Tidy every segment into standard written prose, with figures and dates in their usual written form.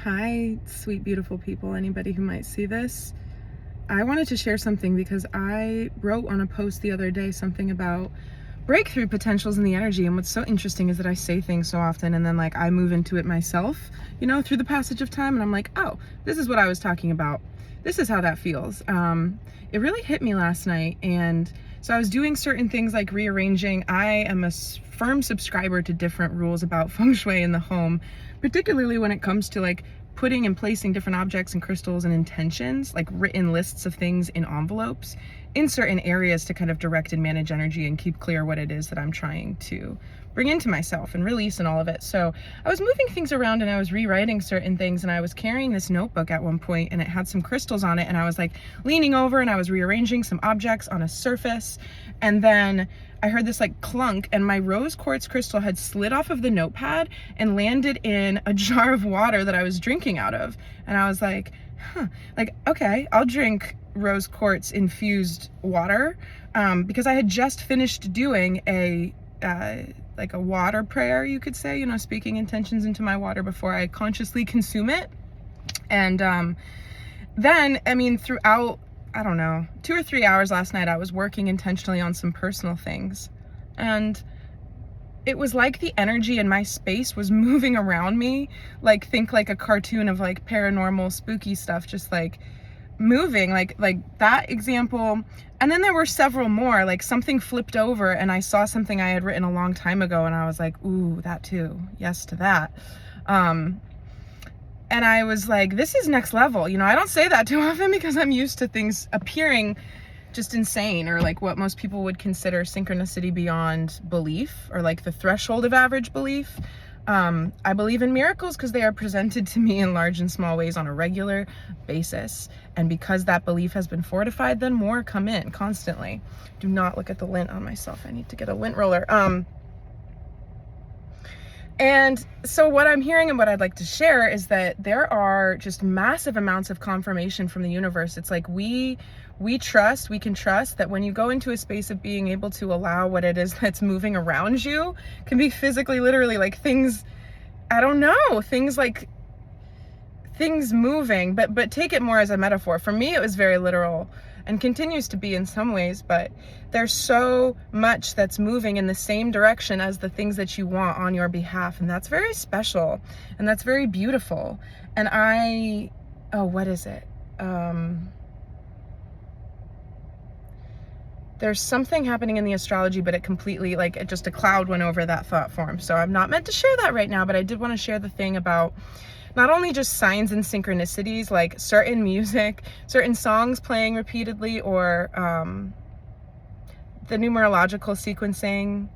Hi, sweet, beautiful people, anybody who might see this. I wanted to share something because I wrote on a post the other day something about breakthrough potentials in the energy. And what's so interesting is that I say things so often and then I move into it myself, through the passage of time. And I'm like, oh, this is what I was talking about. This is how that feels. It really hit me last night. And so I was doing certain things like rearranging. I am a firm subscriber to different rules about feng shui in the home, particularly when it comes to putting and placing different objects and crystals and intentions, like written lists of things in envelopes in certain areas to kind of direct and manage energy and keep clear what it is that I'm trying to bring into myself and release and all of it. So I was moving things around and I was rewriting certain things, and I was carrying this notebook at one point and it had some crystals on it, and I was leaning over and I was rearranging some objects on a surface, and then I heard this clunk, and my rose quartz crystal had slid off of the notepad and landed in a jar of water that I was drinking out of. And I was like, okay, I'll drink rose quartz infused water, because I had just finished doing a water prayer, you could say, speaking intentions into my water before I consciously consume it. And then, throughout, I don't know, 2 or 3 hours last night, I was working intentionally on some personal things. And it was like the energy in my space was moving around me, think like a cartoon of paranormal, spooky stuff, just moving, like that example. And then there were several more, something flipped over and I saw something I had written a long time ago, and I was like, ooh, that too, yes to that. And I was like, this is next level. I don't say that too often because I'm used to things appearing just insane, or what most people would consider synchronicity beyond belief, or the threshold of average belief. I believe in miracles because they are presented to me in large and small ways on a regular basis. And because that belief has been fortified, then more come in constantly. Do not look at the lint on myself. I need to get a lint roller. And so what I'm hearing and what I'd like to share is that there are just massive amounts of confirmation from the universe. It's we can trust that when you go into a space of being able to allow what it is that's moving around you, can be physically, literally, things, I don't know, things moving, but take it more as a metaphor. For me, it was very literal and continues to be in some ways, but there's so much that's moving in the same direction as the things that you want on your behalf. And that's very special and that's very beautiful. And what is it? There's something happening in the astrology, but it completely, just a cloud went over that thought form. So I'm not meant to share that right now, but I did want to share the thing about not only just signs and synchronicities, like certain music, certain songs playing repeatedly, or the numerological sequencing.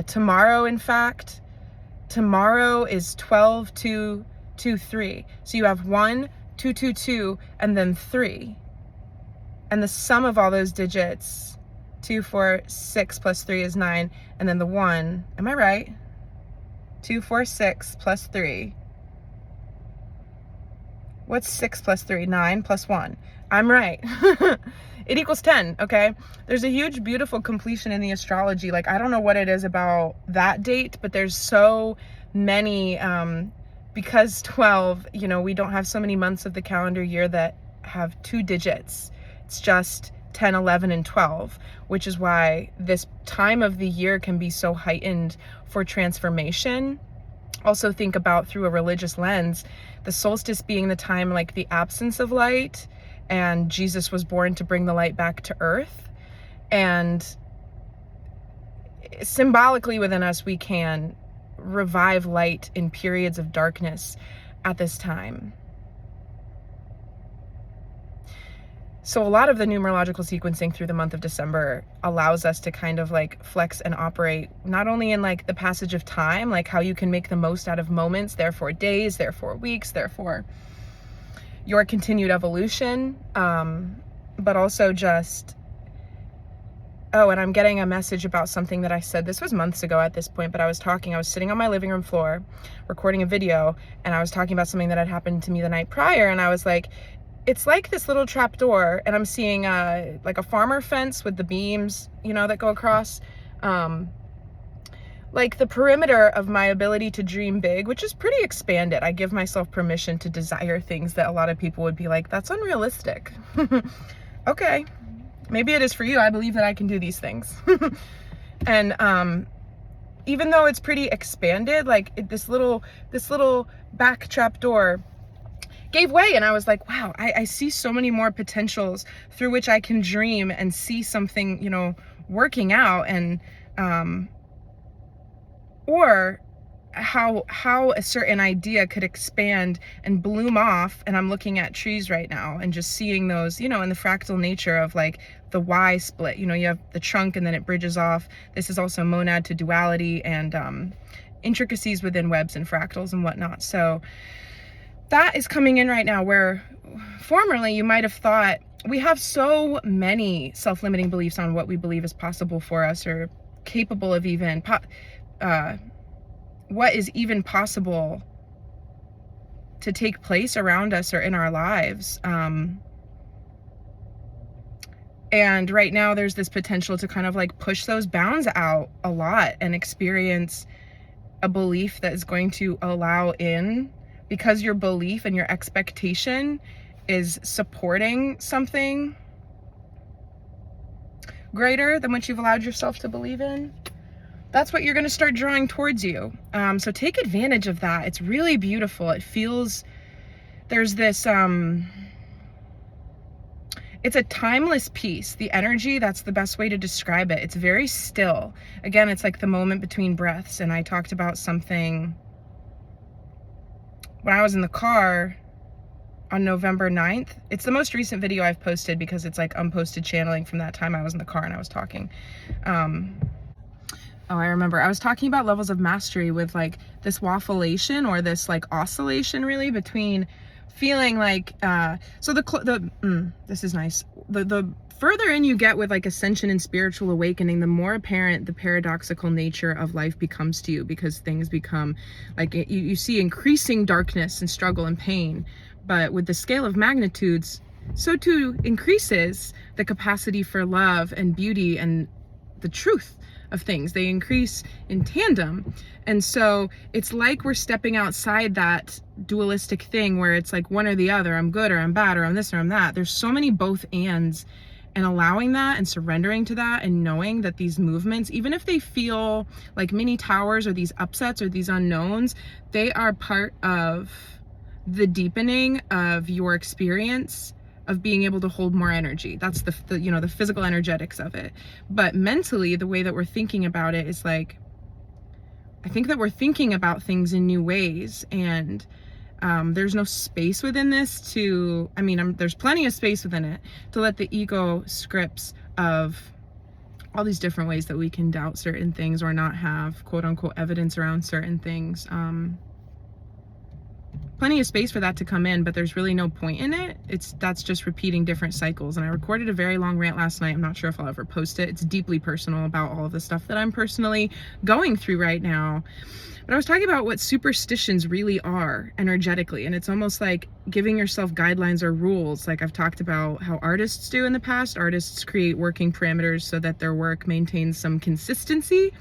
Tomorrow, in fact, tomorrow is 12-2-2-3. So you have 1, 2, 2, 2, and then 3. And the sum of all those digits, 2, 4, 6 plus 3 is 9. And then the 1, am I right? 2, 4, 6 plus 3. What's 6 plus 3? 9 plus 1. I'm right. It equals 10, okay? There's a huge, beautiful completion in the astrology. I don't know what it is about that date, but there's so many, because 12, we don't have so many months of the calendar year that have 2 digits. It's just 10, 11, and 12, which is why this time of the year can be so heightened for transformation. Also think about, through a religious lens, the solstice being the time, the absence of light, and Jesus was born to bring the light back to earth. And symbolically within us, we can revive light in periods of darkness at this time. So a lot of the numerological sequencing through the month of December allows us to kind of flex and operate not only in the passage of time, how you can make the most out of moments, therefore days, therefore weeks, therefore your continued evolution, but also just, and I'm getting a message about something that I said. This was months ago at this point, but I was sitting on my living room floor recording a video, and I was talking about something that had happened to me the night prior, and I was like, it's like this little trap door, and I'm seeing a farmer fence with the beams, that go across, like the perimeter of my ability to dream big, which is pretty expanded. I give myself permission to desire things that a lot of people would be like, that's unrealistic. Okay, maybe it is for you. I believe that I can do these things. And even though it's pretty expanded, like this little back trap door gave way, and I was like, wow, I see so many more potentials through which I can dream and see something, you know, working out. And or how a certain idea could expand and bloom off. And I'm looking at trees right now and just seeing those, you know, in the fractal nature of like the Y split, you know, you have the trunk and then it bridges off. This is also monad to duality and intricacies within webs and fractals and whatnot. So that is coming in right now, where formerly you might have thought, we have so many self-limiting beliefs on what we believe is possible for us or capable of even what is even possible to take place around us or in our lives. And right now there's this potential to kind of like push those bounds out a lot and experience a belief that is going to allow in, because your belief and your expectation is supporting something greater than what you've allowed yourself to believe in. That's what you're going to start drawing towards you. So take advantage of that. It's really beautiful. It feels, there's this, it's a timeless piece. The energy, that's the best way to describe it. It's very still. Again, it's like the moment between breaths. And I talked about something when I was in the car on November 9th. It's the most recent video I've posted because it's like unposted channeling from that time I was in the car and I was talking. Oh, I remember. I was talking about levels of mastery with like this waffleation or this like oscillation really between feeling like, so this is nice. The further in you get with like ascension and spiritual awakening, the more apparent the paradoxical nature of life becomes to you, because things become like, you see increasing darkness and struggle and pain. But with the scale of magnitudes, so too increases the capacity for love and beauty and the truth of things. They increase in tandem. And so it's like we're stepping outside that dualistic thing where it's like one or the other. I'm good or I'm bad or I'm this or I'm that. There's so many both ands, and allowing that and surrendering to that and knowing that these movements, even if they feel like mini towers or these upsets or these unknowns, they are part of the deepening of your experience of being able to hold more energy. That's the you know, the physical energetics of it. But mentally, the way that we're thinking about it is like, I think that we're thinking about things in new ways, and there's no space within this to, I mean, there's plenty of space within it to let the ego scripts of all these different ways that we can doubt certain things or not have quote unquote evidence around certain things. Plenty of space for that to come in, but there's really no point in it. That's just repeating different cycles. And I recorded a very long rant last night. I'm not sure if I'll ever post it. It's deeply personal about all of the stuff that I'm personally going through right now. But I was talking about what superstitions really are energetically. And it's almost like giving yourself guidelines or rules. Like I've talked about how artists do in the past. Artists create working parameters so that their work maintains some consistency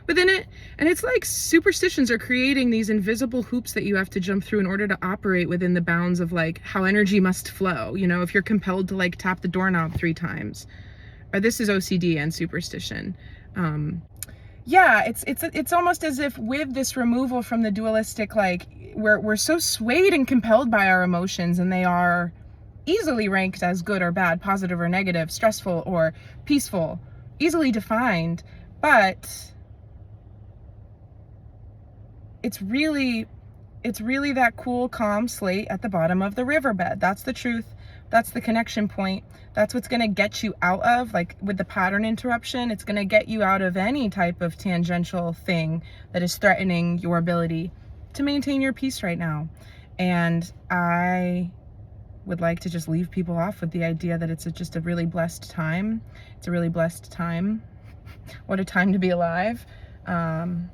within it. And it's like superstitions are creating these invisible hoops that you have to jump through in order to operate within the bounds of like how energy must flow. You know, if you're compelled to like tap the doorknob 3 times, or this is OCD and superstition. Yeah, it's almost as if with this removal from the dualistic, like we're so swayed and compelled by our emotions, and they are easily ranked as good or bad, positive or negative, stressful or peaceful, easily defined. But it's really that cool, calm slate at the bottom of the riverbed. That's the truth. That's the connection point. That's what's going to get you out of, like with the pattern interruption, it's going to get you out of any type of tangential thing that is threatening your ability to maintain your peace right now. And I would like to just leave people off with the idea that it's just a really blessed time. It's a really blessed time. What a time to be alive. And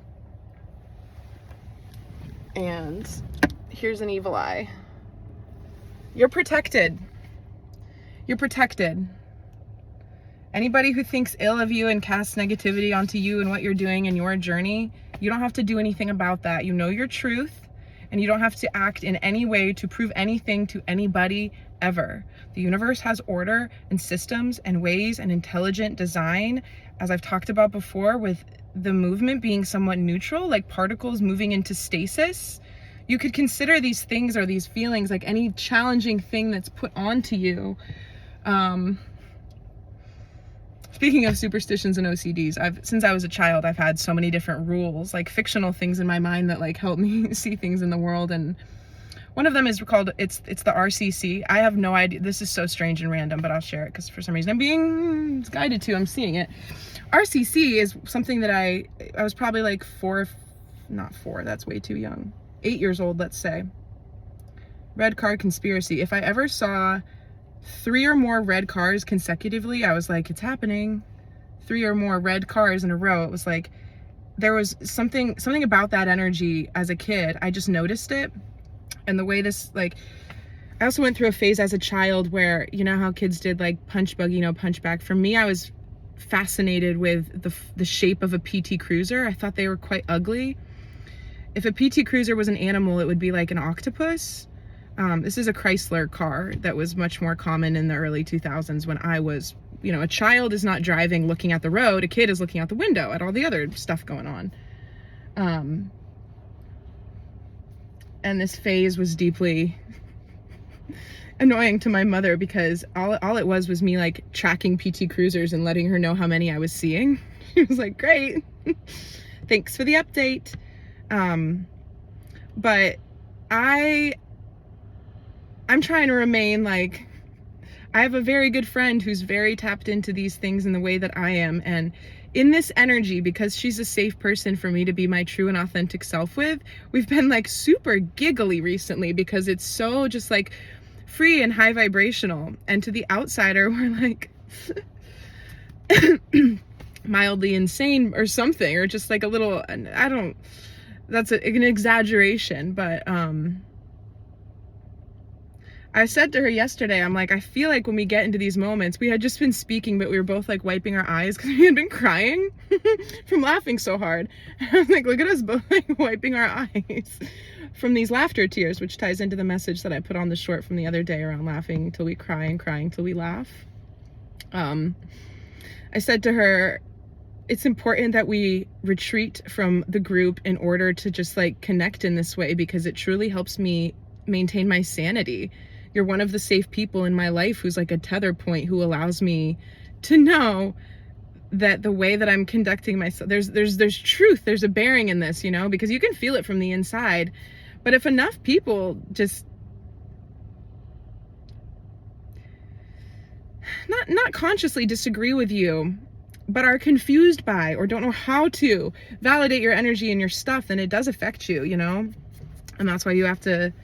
here's an evil eye. You're protected. You're protected. Anybody who thinks ill of you and casts negativity onto you and what you're doing in your journey, you don't have to do anything about that. You know your truth, and you don't have to act in any way to prove anything to anybody ever. The universe has order and systems and ways and intelligent design, as I've talked about before, with the movement being somewhat neutral, like particles moving into stasis. You could consider these things or these feelings like any challenging thing that's put onto you. Speaking of superstitions and OCDs, since I was a child, I've had so many different rules, like fictional things in my mind that like help me see things in the world. And one of them is called, it's the RCC. I have no idea. This is so strange and random, but I'll share it because for some reason I'm being guided to, I'm seeing it. RCC is something that I was probably like not four, that's way too young. 8 years old, let's say. Red card conspiracy. If I ever saw 3 or more red cars consecutively, I was like, it's happening. 3 or more red cars in a row. It was like, there was something about that energy as a kid. I just noticed it. And the way this, like, I also went through a phase as a child where, you know how kids did like punch buggy, punch back. For me, I was fascinated with the shape of a PT Cruiser. I thought they were quite ugly. If a PT Cruiser was an animal, it would be like an octopus. This is a Chrysler car that was much more common in the early 2000s when I was, a child is not driving looking at the road. A kid is looking out the window at all the other stuff going on. And this phase was deeply annoying to my mother because all it was me like tracking PT Cruisers and letting her know how many I was seeing. She was like, great, thanks for the update. But I'm trying to remain like, I have a very good friend who's very tapped into these things in the way that I am. And in this energy, because she's a safe person for me to be my true and authentic self with, we've been like super giggly recently because it's so just like free and high vibrational. And to the outsider, we're like mildly insane or something, or just like a little, that's an exaggeration, but I said to her yesterday, I'm like, I feel like when we get into these moments, we had just been speaking, but we were both like wiping our eyes because we had been crying from laughing so hard. I was like, look at us both like wiping our eyes from these laughter tears, which ties into the message that I put on the short from the other day around laughing till we cry and crying till we laugh. I said to her, it's important that we retreat from the group in order to just like connect in this way because it truly helps me maintain my sanity. You're one of the safe people in my life who's like a tether point who allows me to know that the way that I'm conducting myself, there's truth, there's a bearing in this, because you can feel it from the inside. But if enough people just not consciously disagree with you, but are confused by or don't know how to validate your energy and your stuff, then it does affect you, and that's why you have to,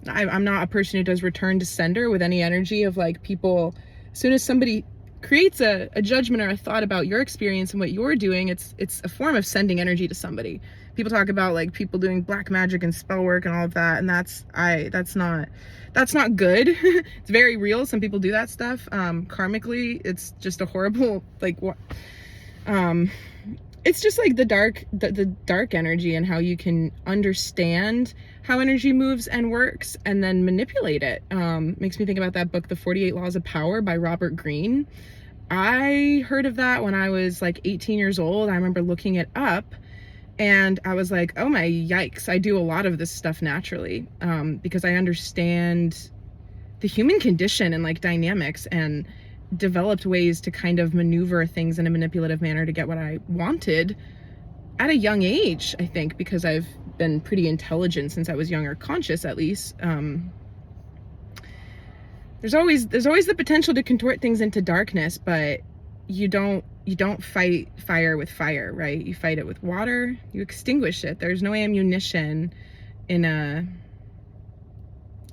I'm not a person who does return to sender with any energy of like people. As soon as somebody creates a judgment or a thought about your experience and what you're doing, it's a form of sending energy to somebody. People talk about like people doing black magic and spell work and all of that, and that's not good. It's very real. Some people do that stuff. Karmically, it's just a horrible it's just like the dark energy and how you can understand how energy moves and works and then manipulate it. Makes me think about that book, The 48 Laws of Power by Robert Greene. I heard of that when I was like 18 years old. I remember looking it up and I was like, oh my yikes, I do a lot of this stuff naturally, because I understand the human condition and like dynamics, and developed ways to kind of maneuver things in a manipulative manner to get what I wanted at a young age, I think, because I've been pretty intelligent since I was young, or conscious at least. There's always the potential to contort things into darkness, but you don't fight fire with fire, right? You fight it with water, you extinguish it. There's no ammunition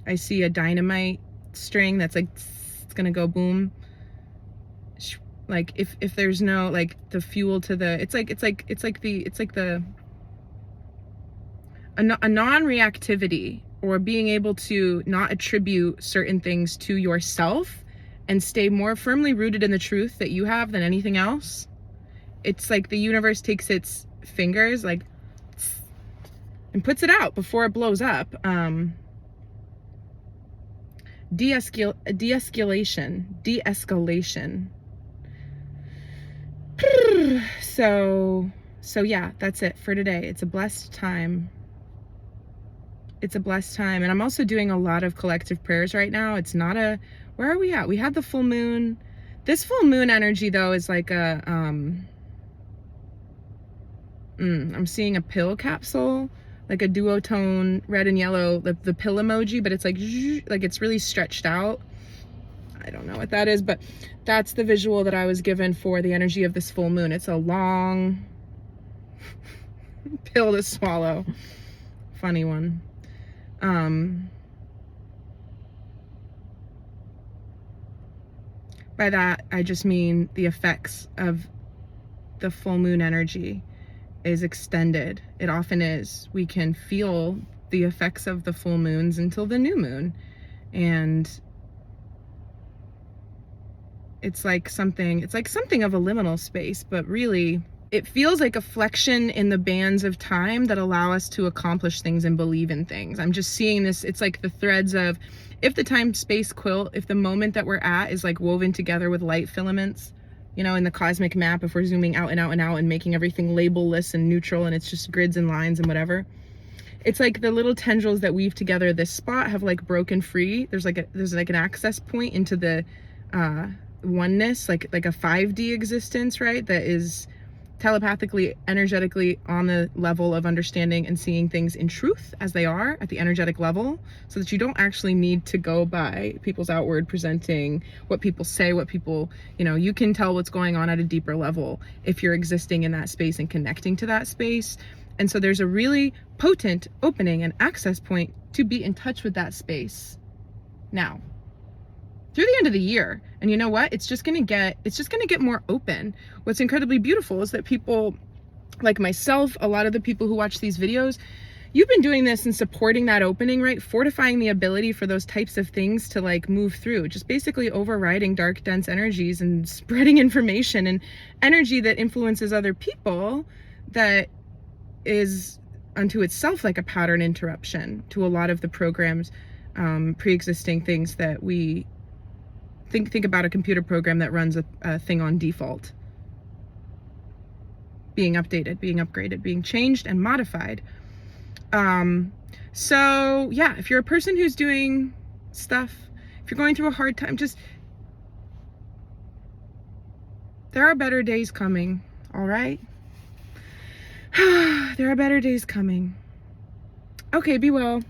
I see a dynamite string that's like, it's gonna go boom. Like if there's no like the fuel to the, it's like a non-reactivity, or being able to not attribute certain things to yourself and stay more firmly rooted in the truth that you have than anything else. It's like the universe takes its fingers like and puts it out before it blows up. De-escalation. So yeah, that's it for today. It's a blessed time. It's a blessed time. And I'm also doing a lot of collective prayers right now. It's not a, where are we at? We had the full moon. This full moon energy though is like a, I'm seeing a pill capsule, like a duotone red and yellow, the pill emoji, but it's like it's really stretched out. I don't know what that is, but that's the visual that I was given for the energy of this full moon. It's a long pill to swallow. Funny one. By that, I just mean the effects of the full moon energy is extended. It often is. We can feel the effects of the full moons until the new moon. And it's like something of a liminal space, but really it feels like a flexion in the bands of time that allow us to accomplish things and believe in things. I'm just seeing this, it's like the threads of, if the time-space quilt, if the moment that we're at is like woven together with light filaments, you know, in the cosmic map, if we're zooming out and out and out and making everything labelless and neutral and it's just grids and lines and whatever, it's like the little tendrils that weave together this spot have like broken free. There's like an access point into the oneness, like a 5D existence, right? That is telepathically, energetically on the level of understanding and seeing things in truth as they are at the energetic level, so that you don't actually need to go by people's outward presenting, what people say, what people, you know, you can tell what's going on at a deeper level if you're existing in that space and connecting to that space. And so there's a really potent opening and access point to be in touch with that space now through the end of the year. And you know what? It's just gonna get more open. What's incredibly beautiful is that people like myself, a lot of the people who watch these videos, you've been doing this and supporting that opening, right? Fortifying the ability for those types of things to like move through, just basically overriding dark, dense energies and spreading information and energy that influences other people, that is unto itself like a pattern interruption to a lot of the programs, pre-existing things that we think about. A computer program that runs a thing on default, being updated, being upgraded, being changed and modified. So yeah, if you're a person who's doing stuff, if you're going through a hard time, just, there are better days coming, all right? There are better days coming. Okay, be well.